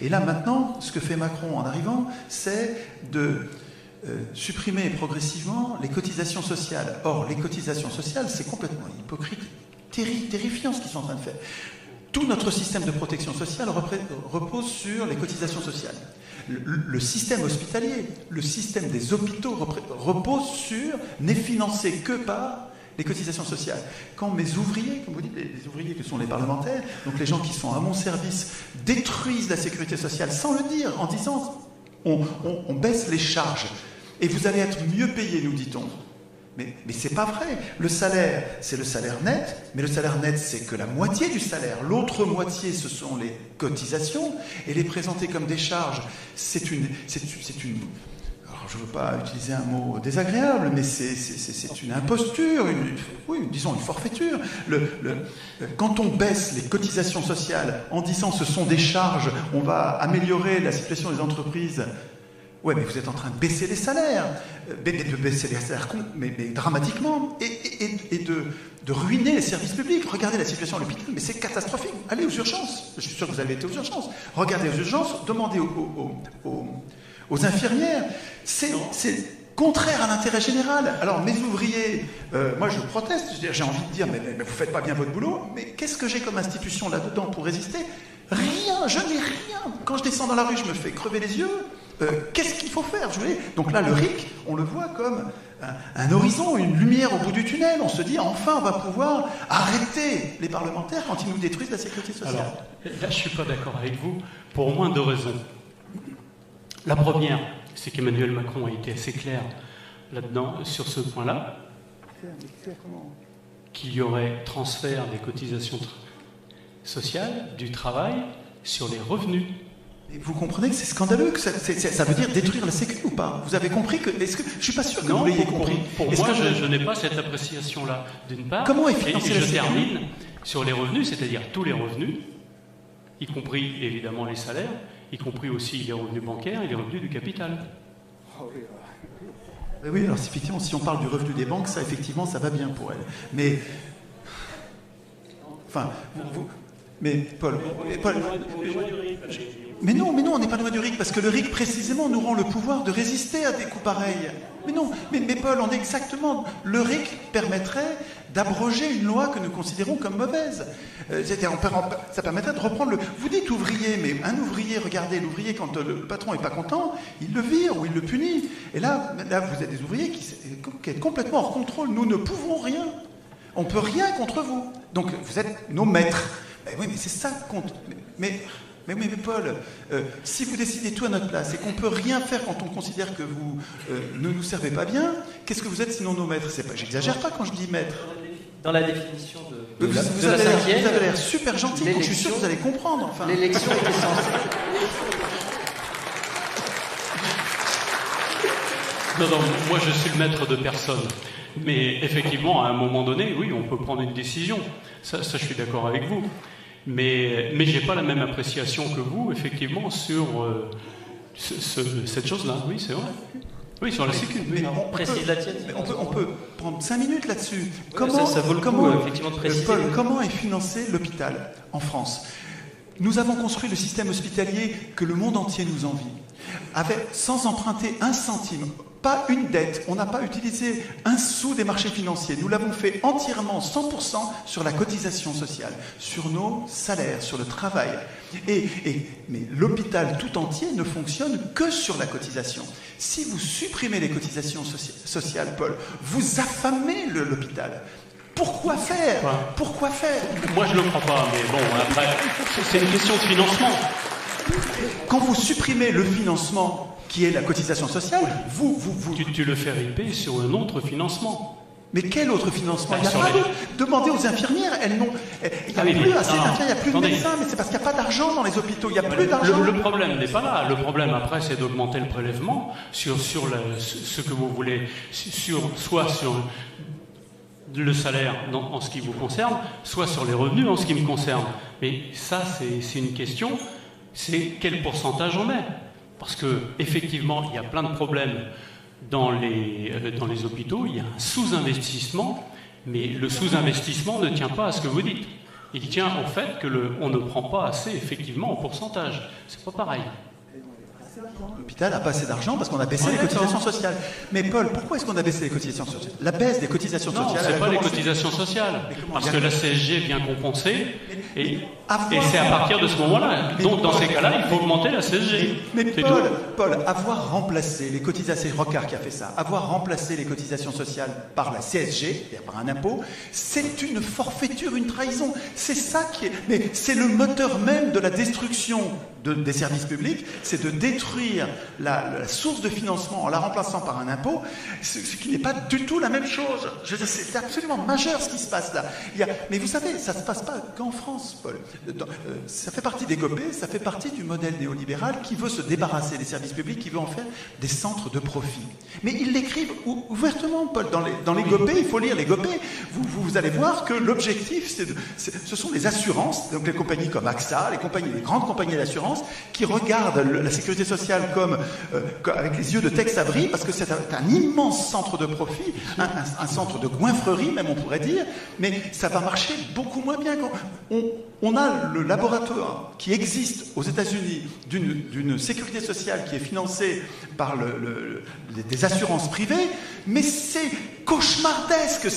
Et là, maintenant, ce que fait Macron en arrivant, c'est de supprimer progressivement les cotisations sociales. Or, les cotisations sociales, c'est complètement hypocrite, terrifiant ce qu'ils sont en train de faire. Tout notre système de protection sociale repose sur les cotisations sociales. Le système hospitalier, le système des hôpitaux n'est financé que par les cotisations sociales. Quand mes ouvriers, comme vous dites, les ouvriers que sont les parlementaires, donc les gens qui sont à mon service, détruisent la sécurité sociale sans le dire, en disant on baisse les charges et vous allez être mieux payés, nous dit-on. Mais c'est pas vrai. Le salaire, c'est le salaire net, mais le salaire net, c'est que la moitié du salaire. L'autre moitié, ce sont les cotisations, et les présenter comme des charges, c'est une alors je ne veux pas utiliser un mot désagréable, mais c'est une imposture, disons une forfaiture. Quand on baisse les cotisations sociales en disant ce sont des charges, on va améliorer la situation des entreprises. Ouais, mais vous êtes en train de baisser les salaires, mais dramatiquement, et de ruiner les services publics. Regardez la situation à l'hôpital, mais c'est catastrophique. Allez aux urgences. Je suis sûr que vous avez été aux urgences. Regardez aux urgences, demandez aux infirmières. C'est contraire à l'intérêt général. Alors, mes ouvriers, moi je proteste, j'ai envie de dire, mais vous ne faites pas bien votre boulot, mais qu'est-ce que j'ai comme institution là-dedans pour résister? Rien, je n'ai rien. Quand je descends dans la rue, je me fais crever les yeux. Qu'est-ce qu'il faut faire? Donc là, le RIC, on le voit comme un horizon, une lumière au bout du tunnel. On se dit, enfin, on va pouvoir arrêter les parlementaires quand ils nous détruisent la sécurité sociale. Alors, là, je ne suis pas d'accord avec vous, pour au moins deux raisons. La première, c'est qu'Emmanuel Macron a été assez clair là-dedans, sur ce point-là, qu'il y aurait transfert des cotisations sociales, du travail, sur les revenus. Et vous comprenez que c'est scandaleux, que ça veut dire détruire la sécu ou pas? Vous avez compris que... Je suis pas sûr que vous l'ayez compris. Pour moi, je n'ai pas cette appréciation-là, d'une part. Comment est financée la sécu? Je termine sur les revenus, c'est-à-dire tous les revenus, y compris évidemment les salaires, y compris aussi les revenus bancaires et les revenus du capital. Oui, alors effectivement, si on parle du revenu des banques, ça effectivement, ça va bien pour elles. Mais... Enfin, mais Paul... Mais non, on n'est pas loin du RIC, parce que le RIC, précisément, nous rend le pouvoir de résister à des coups pareils. Mais non, mais Paul, on est exactement... Le RIC permettrait d'abroger une loi que nous considérons comme mauvaise. Ça permettrait de reprendre le... Vous dites ouvrier, mais un ouvrier, regardez, l'ouvrier, quand le patron n'est pas content, il le vire ou il le punit. Et là vous êtes des ouvriers qui êtes complètement hors contrôle. Nous ne pouvons rien. On ne peut rien contre vous. Donc, vous êtes nos maîtres. Mais oui, mais c'est ça qui compte. Mais Paul, si vous décidez tout à notre place et qu'on ne peut rien faire quand on considère que vous ne nous servez pas bien, qu'est-ce que vous êtes sinon nos maîtres? J'exagère pas quand je dis maître. Dans la définition de la vous avez cinquième... l'air super gentil, donc je suis sûr que vous allez comprendre. Enfin. L'élection est essentielle. Non, moi je suis le maître de personne. Mais effectivement, à un moment donné, oui, on peut prendre une décision. Ça je suis d'accord avec vous. Mais je n'ai pas la même appréciation que vous, effectivement, sur cette chose-là. Oui, c'est vrai. Oui, sur la sécu. Mais on précise la tienne. On peut prendre 5 minutes là-dessus. Ça vaut le coup, effectivement, de préciser. Paul, comment est financé l'hôpital en France? Nous avons construit le système hospitalier que le monde entier nous envie, sans emprunter un centime. Pas une dette, on n'a pas utilisé un sou des marchés financiers. Nous l'avons fait entièrement, 100% sur la cotisation sociale, sur nos salaires, sur le travail. Mais l'hôpital tout entier ne fonctionne que sur la cotisation. Si vous supprimez les cotisations sociales, Paul, vous affamez l'hôpital. Pourquoi faire? Pourquoi faire? Moi, je ne le crois pas, mais bon, après, c'est une question de financement. Quand vous supprimez le financement, qui est la cotisation sociale, Tu le fais riper sur un autre financement. Mais quel autre financement? Demandez aux infirmières, il n'y a plus assez d'infirmières, il n'y a plus de médecins, mais c'est parce qu'il n'y a pas d'argent dans les hôpitaux, il n'y a plus d'argent. Le problème n'est pas là. Le problème, après, c'est d'augmenter le prélèvement sur ce que vous voulez, soit sur le salaire en ce qui vous concerne, soit sur les revenus en ce qui me concerne. Mais ça, c'est une question, c'est quel pourcentage on met? Parce qu'effectivement, il y a plein de problèmes dans les hôpitaux, il y a un sous-investissement, mais le sous-investissement ne tient pas à ce que vous dites. Il tient au fait que on ne prend pas assez, effectivement, en pourcentage. C'est pas pareil. L'hôpital n'a pas assez d'argent parce qu'on a baissé les cotisations sociales. Mais Paul, pourquoi est-ce qu'on a baissé les cotisations sociales? La baisse des cotisations Non, sociales... c'est pas les cotisations sociales. Parce que la CSG vient compenser et c'est à partir de ce moment-là. Donc, dans ces cas-là, il faut augmenter la CSG. Mais Paul, avoir remplacé les cotisations... C'est Rocard qui a fait ça. Avoir remplacé les cotisations sociales par la CSG, c'est-à-dire par un impôt, c'est une forfaiture, une trahison. C'est ça qui est... Mais c'est le moteur même de la destruction des services publics, c'est de détruire la source de financement en la remplaçant par un impôt, ce qui n'est pas du tout la même chose. C'est absolument majeur ce qui se passe là. Mais vous savez, ça ne se passe pas qu'en France, Paul. Ça fait partie des GOPÉ, ça fait partie du modèle néolibéral qui veut se débarrasser des services publics, qui veut en faire des centres de profit. Mais ils l'écrivent ouvertement, Paul. Dans les GOPÉ, il faut lire les GOPÉ. Vous allez voir que l'objectif, ce sont les assurances, donc les compagnies comme AXA, les grandes compagnies d'assurance, qui regardent la sécurité sociale comme avec les yeux de Tex Avery, parce que c'est un immense centre de profit, un centre de goinfrerie même on pourrait dire, mais ça va marcher beaucoup moins bien. On a le laboratoire qui existe aux États-Unis d'une sécurité sociale qui est financée par des assurances privées, mais c'est cauchemardesque.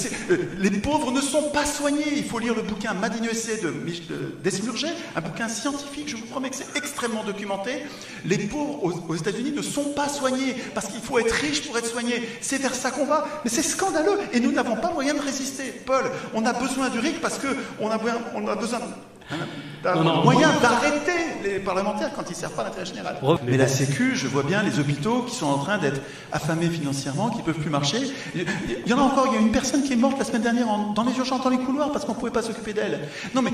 Les pauvres ne sont pas soignés. Il faut lire le bouquin Made in USA d'Esmurger, un bouquin scientifique, je vous promets que c'est extrêmement documenté. Les pauvres aux États-Unis ne sont pas soignés parce qu'il faut être riche pour être soigné. C'est vers ça qu'on va. Mais c'est scandaleux et nous n'avons pas moyen de résister. Paul, on a besoin du RIC parce qu'on a besoin d'un moyen d'arrêter les parlementaires quand ils ne servent pas l'intérêt général. Mais la Sécu, je vois bien les hôpitaux qui sont en train d'être affamés financièrement, qui ne peuvent plus marcher. Il y en a encore, il y a une personne qui est morte la semaine dernière dans les urgences, dans les couloirs, parce qu'on ne pouvait pas s'occuper d'elle. Non mais,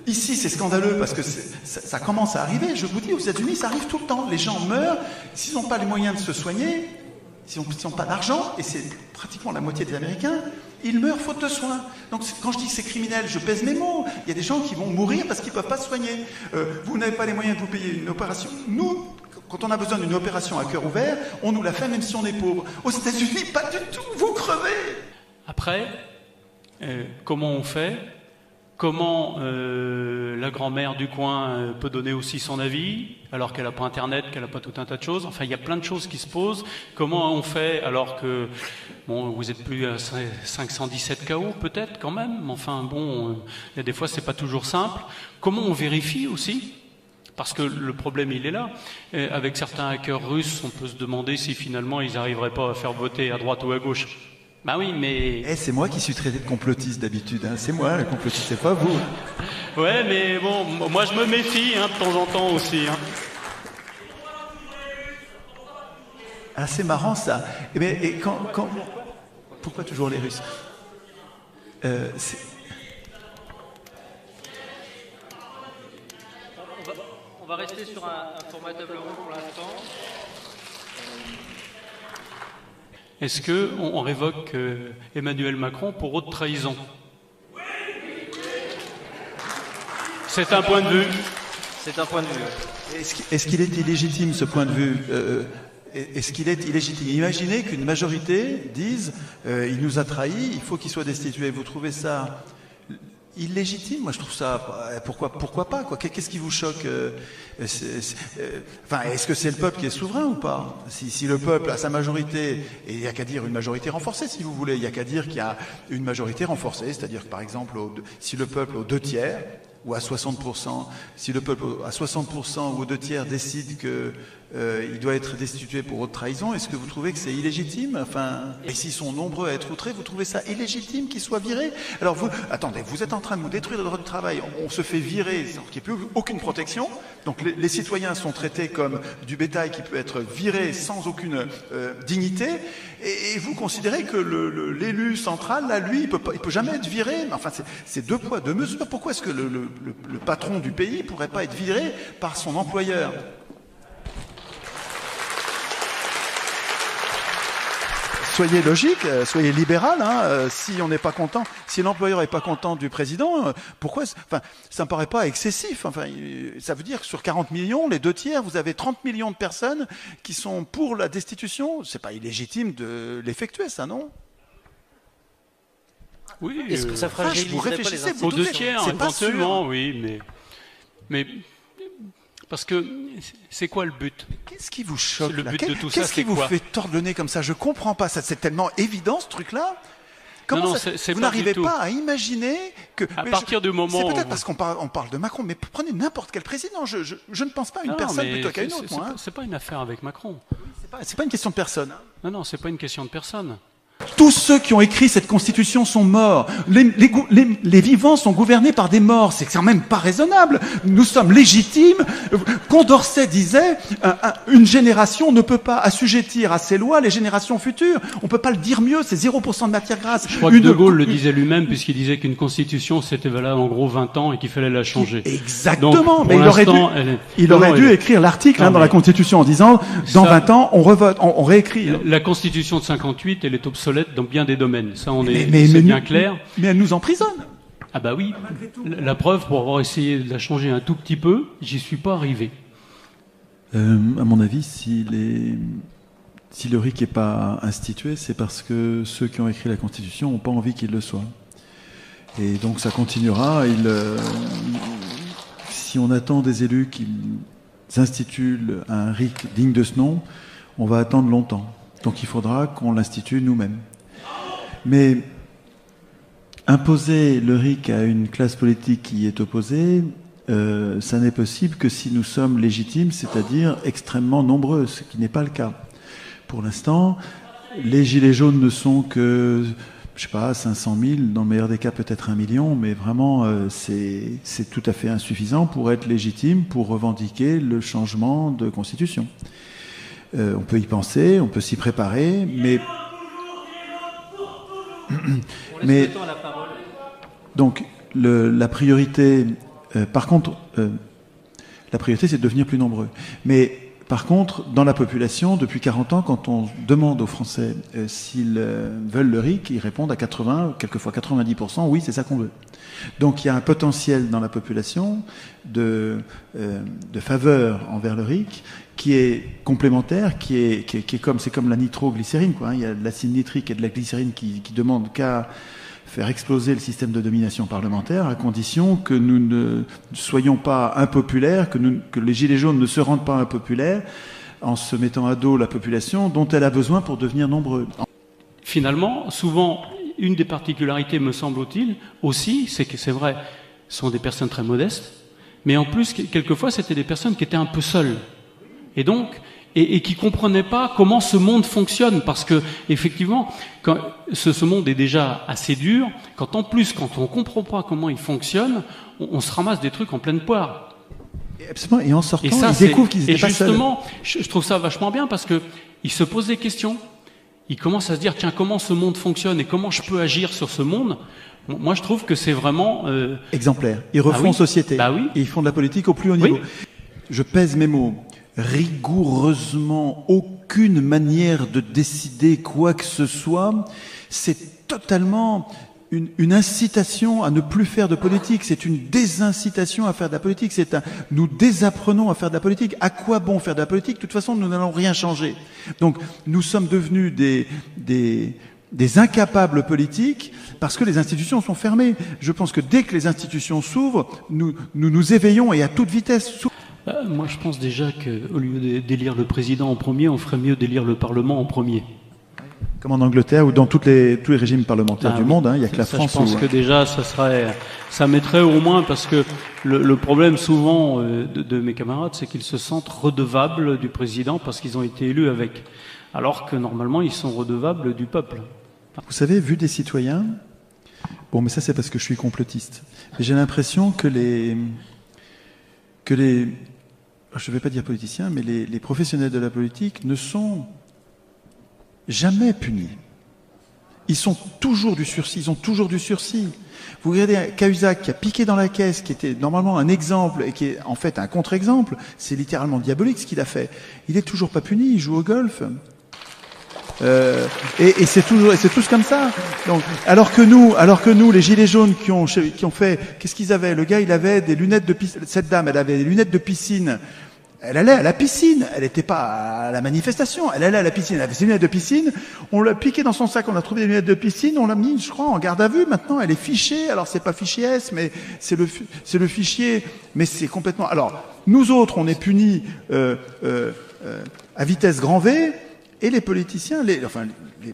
ici c'est scandaleux parce que ça commence à arriver. Je vous dis, aux États-Unis, ça arrive tout le temps. Les gens meurent, s'ils n'ont pas les moyens de se soigner, s'ils n'ont pas d'argent, et c'est pratiquement la moitié des Américains, ils meurent faute de soins. Donc quand je dis que c'est criminel, je pèse mes mots. Il y a des gens qui vont mourir parce qu'ils ne peuvent pas se soigner. Vous n'avez pas les moyens de vous payer une opération. Nous, quand on a besoin d'une opération à cœur ouvert, on nous la fait même si on est pauvre. Aux États-Unis, pas du tout, vous crevez. Après, comment on fait? Comment la grand-mère du coin peut donner aussi son avis, alors qu'elle n'a pas Internet, qu'elle n'a pas tout un tas de choses. Enfin, il y a plein de choses qui se posent. Comment on fait alors que, bon, vous êtes plus à 517 KO peut-être quand même, enfin bon, il y a des fois c'est pas toujours simple. Comment on vérifie aussi? Parce que le problème, il est là. Avec certains hackers russes, on peut se demander si finalement ils n'arriveraient pas à faire voter à droite ou à gauche. Bah oui, mais... c'est moi qui suis traité de complotiste d'habitude, hein. C'est moi le complotiste, c'est pas vous. Ouais, mais bon, moi je me méfie de temps en temps aussi. Ah, c'est marrant ça. Pourquoi toujours les Russes? On va rester sur un format table ronde pour l'instant. Est-ce qu'on révoque Emmanuel Macron pour haute trahison? C'est un point de vue. C'est un point de vue. Est-ce qu'il est illégitime, ce point de vue? Est-ce qu'il est illégitime? Imaginez qu'une majorité dise il nous a trahis, il faut qu'il soit destitué. Vous trouvez ça illégitime? Moi, je trouve ça... Pourquoi pas, quoi? Qu'est-ce qui vous choque? Est-ce que c'est le peuple qui est souverain ou pas? Si le peuple a sa majorité, et il n'y a qu'à dire une majorité renforcée, si vous voulez, il n'y a qu'à dire qu'il y a une majorité renforcée, c'est-à-dire que, par exemple, si le peuple aux 2/3, ou à 60%, si le peuple à 60% ou aux 2/3 décide qu'il doit être destitué pour haute trahison, est-ce que vous trouvez que c'est illégitime? Et s'ils sont nombreux à être outrés, vous trouvez ça illégitime qu'ils soient virés? Alors attendez, vous êtes en train de nous détruire le droit du travail, on se fait virer, il n'y a plus aucune protection, donc les citoyens sont traités comme du bétail qui peut être viré sans aucune dignité, et vous considérez que l'élu central, là, lui, il peut jamais être viré? Enfin, c'est deux poids, deux mesures. Pourquoi est-ce que le patron du pays ne pourrait pas être viré par son employeur? Soyez logique, soyez libéral. Si on n'est pas content, si l'employeur n'est pas content du président, pourquoi? Ça me paraît pas excessif. Ça veut dire que sur 40 millions, les 2/3, vous avez 30 millions de personnes qui sont pour la destitution. C'est pas illégitime de l'effectuer, ça, non? Oui, Est-ce que ça fragiliserait vous pas les réfléchissez, institutions aux deux tiers, C'est pas sûr. éventuellement, oui, mais parce que c'est quoi le but? Qu'est-ce qui vous choque Le là? but de tout ça, Qu'est-ce qui c'est vous quoi? fait tordre le nez comme ça? Je comprends pas. Ça, c'est tellement évident ce truc-là. Comment Non, ça, c'est vous pas n'arrivez du tout. pas à imaginer que... À mais partir du moment C'est où peut-être vous- parce qu'on parle de Macron, mais prenez n'importe quel président. Je ne pense pas à une Non, personne mais plutôt qu'à une c'est- autre. c'est moi, pas- hein. C'est pas une affaire avec Macron. C'est pas une question de personne. hein. Non, c'est pas une question de personne. Tous ceux qui ont écrit cette constitution sont morts. Les vivants sont gouvernés par des morts. C'est quand même pas raisonnable. Nous sommes légitimes. Condorcet disait, une génération ne peut pas assujettir à ses lois les générations futures. On peut pas le dire mieux. C'est 0% de matière grasse. Je crois que De Gaulle le disait lui-même, puisqu'il disait qu'une constitution, c'était valable en gros 20 ans et qu'il fallait la changer. Exactement. Donc, mais pour il aurait dû, l'instant, il aurait dû écrire l'article Non, dans la mais- Constitution en disant, dans Ça- 20 ans, on revote, on réécrit. La constitution de 58, elle est obsolète dans bien des domaines. Ça, c'est mais bien nous- clair. Mais elle nous emprisonne. Ah bah oui. La preuve, pour avoir essayé de la changer un tout petit peu, j'y suis pas arrivé. À mon avis, si le RIC n'est pas institué, c'est parce que ceux qui ont écrit la Constitution n'ont pas envie qu'il le soit. Et donc ça continuera. Si on attend des élus qui instituent un RIC digne de ce nom, on va attendre longtemps. Donc il faudra qu'on l'institue nous-mêmes. Mais imposer le RIC à une classe politique qui y est opposée, ça n'est possible que si nous sommes légitimes, c'est-à-dire extrêmement nombreux, ce qui n'est pas le cas. Pour l'instant, les Gilets jaunes ne sont que, je sais pas, 500 000, dans le meilleur des cas peut-être 1 million, mais vraiment c'est tout à fait insuffisant pour être légitime, pour revendiquer le changement de constitution. On peut y penser, on peut s'y préparer, mais... On laisse le temps à la parole. Donc, la priorité, par contre, la priorité, c'est de devenir plus nombreux. Mais, par contre, dans la population, depuis 40 ans, quand on demande aux Français s'ils veulent le RIC, ils répondent à 80, quelquefois 90%, oui, c'est ça qu'on veut. Donc, il y a un potentiel dans la population de faveur envers le RIC qui est complémentaire, qui est comme, c'est comme la nitroglycérine, quoi. Hein. Il y a de l'acide nitrique et de la glycérine qui demandent qu'à faire exploser le système de domination parlementaire, à condition que nous ne soyons pas impopulaires, que les Gilets jaunes ne se rendent pas impopulaires en se mettant à dos la population dont elle a besoin pour devenir nombreux. Finalement, souvent, une des particularités, me semble-t-il, aussi, c'est que c'est vrai, ce sont des personnes très modestes, mais en plus, quelquefois, c'était des personnes qui étaient un peu seules. Et donc, et qui comprenaient pas comment ce monde fonctionne, parce que effectivement, quand ce monde est déjà assez dur, quand on comprend pas comment il fonctionne, on se ramasse des trucs en pleine poire. Absolument. Et en sortant, Et ça, ils découvrent qu'ils étaient pas seuls. Et justement, je trouve ça vachement bien parce que ils se posent des questions. Ils commencent à se dire, tiens, comment ce monde fonctionne et comment je peux agir sur ce monde. Moi, je trouve que c'est vraiment exemplaire. Ils refont Ah oui. société. Bah oui. Et ils font de la politique au plus haut niveau. Oui. Je pèse mes mots. Rigoureusement, aucune manière de décider quoi que ce soit. C'est totalement une incitation à ne plus faire de politique. C'est une désincitation à faire de la politique. Nous désapprenons à faire de la politique. À quoi bon faire de la politique? De toute façon, nous n'allons rien changer. Donc, nous sommes devenus des incapables politiques parce que les institutions sont fermées. Je pense que dès que les institutions s'ouvrent, nous éveillons et à toute vitesse. Moi, je pense déjà qu'au lieu d'élire le président en premier, on ferait mieux d'élire le Parlement en premier. Comme en Angleterre ou dans tous les régimes parlementaires du monde, hein, il n'y a que la ça, France. Je pense que déjà, ça mettrait au moins, parce que le problème souvent de mes camarades, c'est qu'ils se sentent redevables du président parce qu'ils ont été élus avec, alors que normalement, ils sont redevables du peuple. Vous savez, vu des citoyens, bon, mais ça c'est parce que je suis complotiste, mais j'ai l'impression que je ne vais pas dire politiciens, mais les professionnels de la politique ne sont jamais punis. Ils sont toujours du sursis, ils ont toujours du sursis. Vous regardez Cahuzac qui a piqué dans la caisse, qui était normalement un exemple et qui est en fait un contre-exemple, c'est littéralement diabolique ce qu'il a fait. Il est toujours pas puni, il joue au golf. Et c'est tous comme ça. Donc, alors que nous, les gilets jaunes qui ont fait, qu'est-ce qu'ils avaient? Le gars, il avait des lunettes de piscine. Cette dame, elle avait des lunettes de piscine. Elle allait à la piscine, elle n'était pas à la manifestation, elle allait à la piscine, elle avait ses lunettes de piscine, on l'a piqué dans son sac, on a trouvé des lunettes de piscine, on l'a mis, je crois, en garde à vue, maintenant elle est fichée, alors c'est pas fichier S, mais c'est le fichier, mais c'est complètement... Alors, nous autres, on est punis à vitesse grand V, et les politiciens, les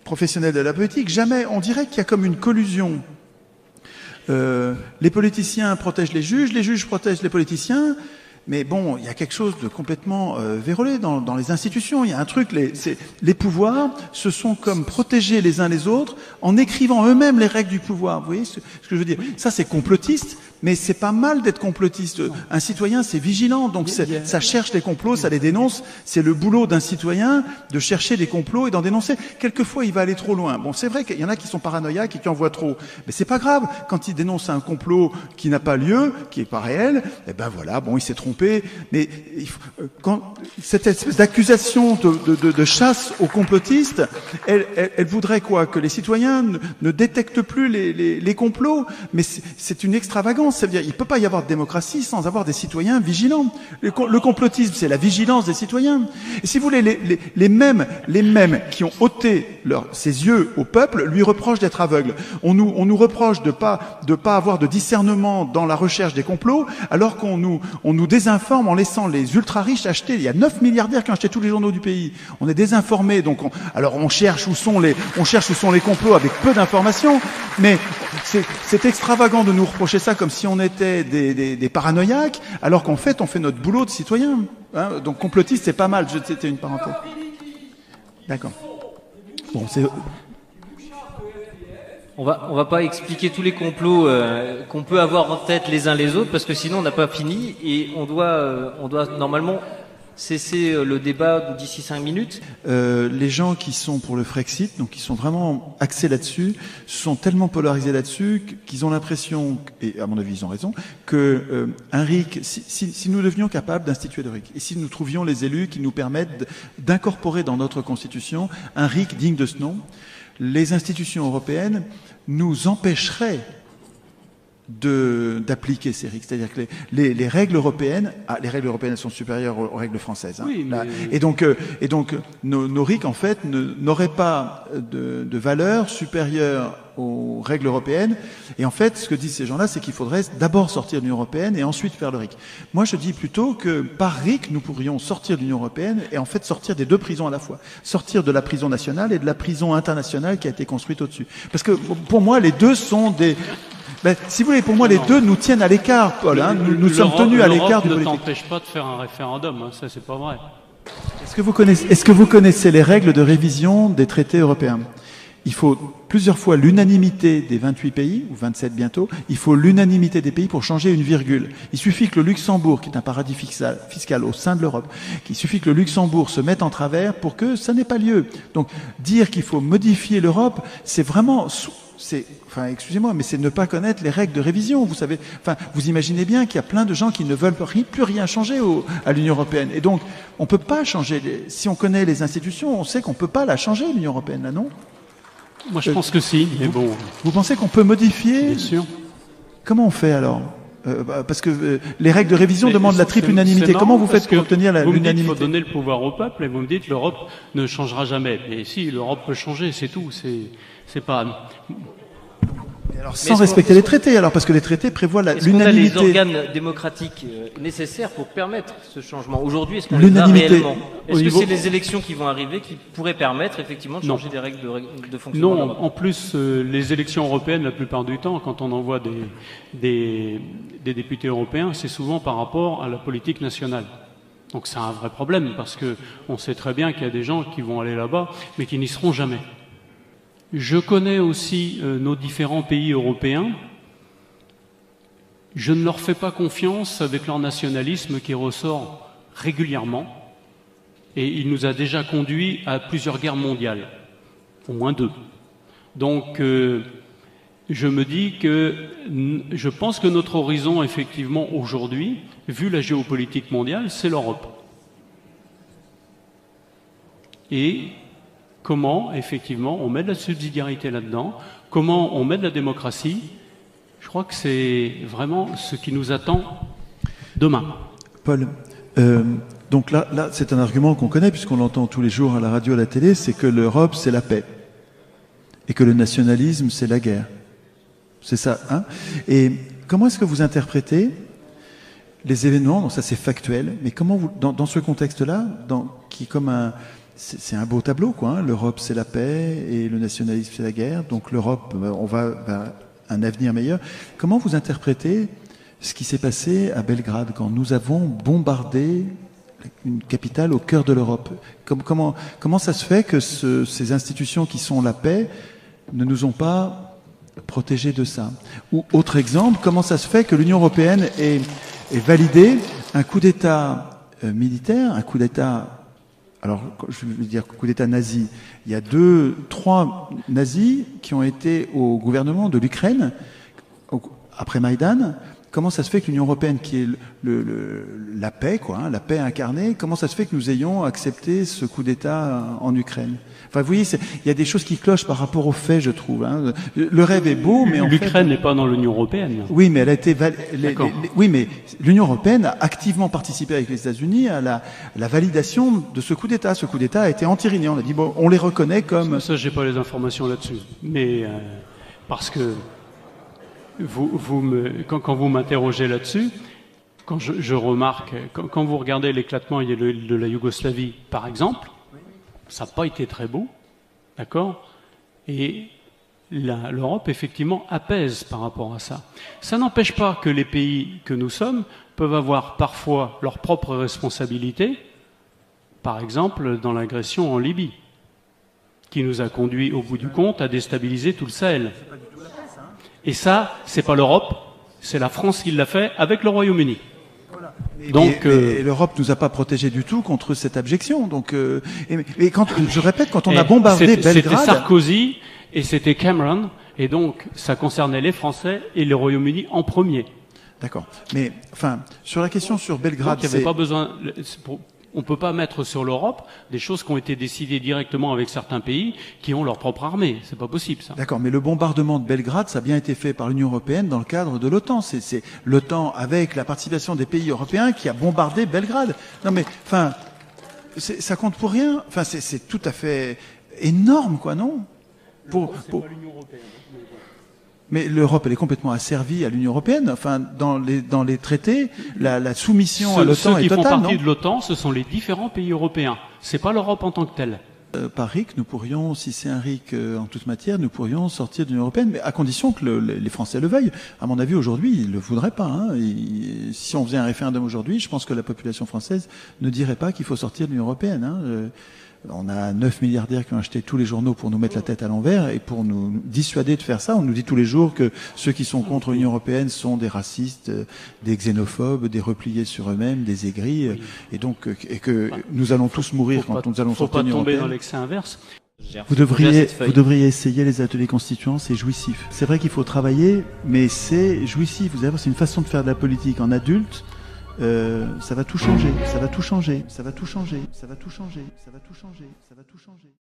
professionnels de la politique, jamais, on dirait qu'il y a comme une collusion. Les politiciens protègent les juges protègent les politiciens, mais bon, il y a quelque chose de complètement vérolé dans les institutions. Il y a un truc, les pouvoirs se sont comme protégés les uns les autres en écrivant eux-mêmes les règles du pouvoir. Vous voyez ce que je veux dire? Ça, c'est complotiste, mais c'est pas mal d'être complotiste. Un citoyen, c'est vigilant, donc ça cherche les complots, ça les dénonce. C'est le boulot d'un citoyen de chercher les complots et d'en dénoncer. Quelquefois, il va aller trop loin. Bon, c'est vrai qu'il y en a qui sont paranoïaques et qui en voient trop, mais c'est pas grave. Quand il dénonce un complot qui n'a pas lieu, qui est pas réel, eh ben voilà, bon, il s'est trompé. Mais quand cette espèce d'accusation de chasse aux complotistes, elle voudrait quoi? Que les citoyens ne détectent plus les complots. Mais c'est une extravagance. Ça veut dire, il peut pas y avoir de démocratie sans avoir des citoyens vigilants. Le complotisme, c'est la vigilance des citoyens. Et si vous voulez, les mêmes qui ont ôté ses yeux au peuple lui reprochent d'être aveugle. On nous reproche de pas avoir de discernement dans la recherche des complots, alors qu'on nous désinforme en laissant les ultra riches acheter. Il y a 9 milliardaires qui ont acheté tous les journaux du pays. On est désinformés, donc on cherche où sont les complots avec peu d'informations. Mais c'est extravagant de nous reprocher ça comme si on était des paranoïaques, alors qu'en fait, on fait notre boulot de citoyen. Hein, donc complotiste, c'est pas mal. C'était une parenthèse. D'accord. Bon, On va pas expliquer tous les complots qu'on peut avoir en tête les uns les autres, parce que sinon on n'a pas fini et on doit normalement cesser le débat d'ici 5 minutes. Les gens qui sont pour le Frexit, donc qui sont vraiment axés là-dessus, sont tellement polarisés là-dessus qu'ils ont l'impression, et à mon avis ils ont raison, que un RIC, si nous devenions capables d'instituer le RIC, et si nous trouvions les élus qui nous permettent d'incorporer dans notre constitution un RIC digne de ce nom, les institutions européennes nous empêcheraient d'appliquer ces règles. C'est-à-dire que les règles européennes, les règles européennes sont supérieures aux règles françaises. Hein, oui, mais... Et donc nos RIC, en fait, n'auraient pas de valeur supérieure aux règles européennes. Et en fait, ce que disent ces gens-là, c'est qu'il faudrait d'abord sortir de l'Union européenne et ensuite faire le RIC. Moi, je dis plutôt que par RIC, nous pourrions sortir de l'Union européenne et en fait sortir des deux prisons à la fois. Sortir de la prison nationale et de la prison internationale qui a été construite au-dessus. Parce que pour moi, les deux sont des... Ben, si vous voulez, pour moi, les deux nous tiennent à l'écart, Paul. Hein. Nous sommes tenus à l'écart du politique. L'Europe ne t'empêche pas de faire un référendum, hein. Ça, c'est pas vrai. Est-ce que vous connaissez les règles de révision des traités européens? Il faut plusieurs fois l'unanimité des 28 pays, ou 27 bientôt, il faut l'unanimité des pays pour changer une virgule. Il suffit que le Luxembourg, qui est un paradis fiscal au sein de l'Europe, qu'il suffit que le Luxembourg se mette en travers pour que ça n'ait pas lieu. Donc, dire qu'il faut modifier l'Europe, c'est vraiment... excusez-moi, mais c'est ne pas connaître les règles de révision. Vous savez, vous imaginez bien qu'il y a plein de gens qui ne veulent plus rien changer à l'Union européenne. Et donc, on peut pas changer. Si on connaît les institutions, on sait qu'on peut pas la changer, l'Union européenne, là, non? Moi, je pense que si, mais bon. Vous pensez qu'on peut modifier? Bien sûr. Comment on fait alors? Parce que les règles de révision demandent la triple unanimité. Comment vous faites pour obtenir l'unanimité? Il faut donner le pouvoir au peuple et vous me dites l'Europe ne changera jamais. Mais si, l'Europe peut changer, c'est tout. C'est pas... Alors, sans respecter les traités, alors, parce que les traités prévoient l'unanimité. Est-ce qu'on a les organes démocratiques nécessaires pour permettre ce changement? Aujourd'hui, est-ce qu'on les a réellement? Est-ce que c'est les élections qui vont arriver qui pourraient permettre effectivement de changer des règles de fonctionnement? Non, en plus, les élections européennes, la plupart du temps, quand on envoie des députés européens, c'est souvent par rapport à la politique nationale. Donc c'est un vrai problème, parce que on sait très bien qu'il y a des gens qui vont aller là-bas, mais qui n'y seront jamais. Je connais aussi nos différents pays européens. Je ne leur fais pas confiance avec leur nationalisme qui ressort régulièrement. Et il nous a déjà conduit à plusieurs guerres mondiales, au moins 2. Donc, je me dis que je pense que notre horizon, effectivement, aujourd'hui, vu la géopolitique mondiale, c'est l'Europe. Et comment, effectivement, on met de la subsidiarité là-dedans, comment on met de la démocratie, je crois que c'est vraiment ce qui nous attend demain. Paul, Donc là, c'est un argument qu'on connaît puisqu'on l'entend tous les jours à la radio, à la télé, c'est que l'Europe, c'est la paix. Et que le nationalisme, c'est la guerre. C'est ça, hein? Et comment est-ce que vous interprétez les événements? Donc ça, c'est factuel. Mais comment vous, dans ce contexte-là, qui comme c'est un beau tableau, quoi, hein? L'Europe, c'est la paix et le nationalisme, c'est la guerre. Donc l'Europe, on va vers un avenir meilleur. Comment vous interprétez ce qui s'est passé à Belgrade quand nous avons bombardé une capitale au cœur de l'Europe? Comment ça se fait que ces institutions qui sont la paix ne nous ont pas protégés de ça? Ou autre exemple, comment ça se fait que l'Union européenne ait validé un coup d'État militaire, un coup d'État, alors je veux dire coup d'État nazi? Il y a 3 nazis qui ont été au gouvernement de l'Ukraine après Maïdan. Comment ça se fait que l'Union européenne, qui est la paix, quoi, hein, la paix incarnée, comment ça se fait que nous ayons accepté ce coup d'État en Ukraine? Enfin, vous voyez, il y a des choses qui clochent par rapport aux faits, je trouve. Hein. Le rêve est beau, mais en fait... L'Ukraine n'est pas dans l'Union européenne. Oui, mais elle a été... Oui, mais l'Union européenne a activement participé avec les États-Unis à la validation de ce coup d'État. Ce coup d'État a été entériné. On a dit, bon, on les reconnaît comme... Ça, j'ai pas les informations là-dessus. Mais parce que quand vous m'interrogez là-dessus, quand je remarque, quand vous regardez l'éclatement de la Yougoslavie, par exemple, ça n'a pas été très beau, d'accord? Et l'Europe, effectivement, apaise par rapport à ça. Ça n'empêche pas que les pays que nous sommes peuvent avoir parfois leurs propres responsabilités, par exemple dans l'agression en Libye, qui nous a conduit, au bout du compte, à déstabiliser tout le Sahel. Et ça, c'est pas l'Europe, c'est la France qui l'a fait avec le Royaume-Uni. Voilà. Donc, l'Europe nous a pas protégés du tout contre cette abjection. Donc, et quand je répète, quand on a bombardé Belgrade, c'était Sarkozy et c'était Cameron, et donc ça concernait les Français et le Royaume-Uni en premier. D'accord. Mais enfin, sur la question sur Belgrade, donc, il n'y avait pas besoin. On ne peut pas mettre sur l'Europe des choses qui ont été décidées directement avec certains pays qui ont leur propre armée. C'est pas possible, ça. D'accord, mais le bombardement de Belgrade, ça a bien été fait par l'Union européenne dans le cadre de l'OTAN. C'est l'OTAN, avec la participation des pays européens, qui a bombardé Belgrade. Non mais, enfin, ça compte pour rien. Enfin, c'est tout à fait énorme, quoi, non? Pas l'Union européenne. Mais l'Europe, elle est complètement asservie à l'Union européenne. Enfin, dans les traités, la soumission à l'OTAN est totale, non? Ceux qui font partie de l'OTAN, ce sont les différents pays européens. C'est pas l'Europe en tant que telle. Par RIC, nous pourrions, si c'est un RIC en toute matière, nous pourrions sortir de l'Union européenne, mais à condition que les Français le veuillent. À mon avis, aujourd'hui, ils le voudraient pas. Hein. Si on faisait un référendum aujourd'hui, je pense que la population française ne dirait pas qu'il faut sortir de l'Union européenne. Hein. On a 9 milliardaires qui ont acheté tous les journaux pour nous mettre la tête à l'envers et pour nous dissuader de faire ça. On nous dit tous les jours que ceux qui sont contre l'Union européenne sont des racistes, des xénophobes, des repliés sur eux-mêmes, des aigris, et donc et que nous allons tous mourir quand nous allons sortir de l'Union européenne. Faut pas tomber dans l'excès inverse. Vous devriez essayer les ateliers constituants, c'est jouissif. C'est vrai qu'il faut travailler, mais c'est jouissif. Vous allez voir, c'est une façon de faire de la politique en adulte. Ça va tout changer, ça va tout changer, ça va tout changer, ça va tout changer, ça va tout changer, ça va tout changer.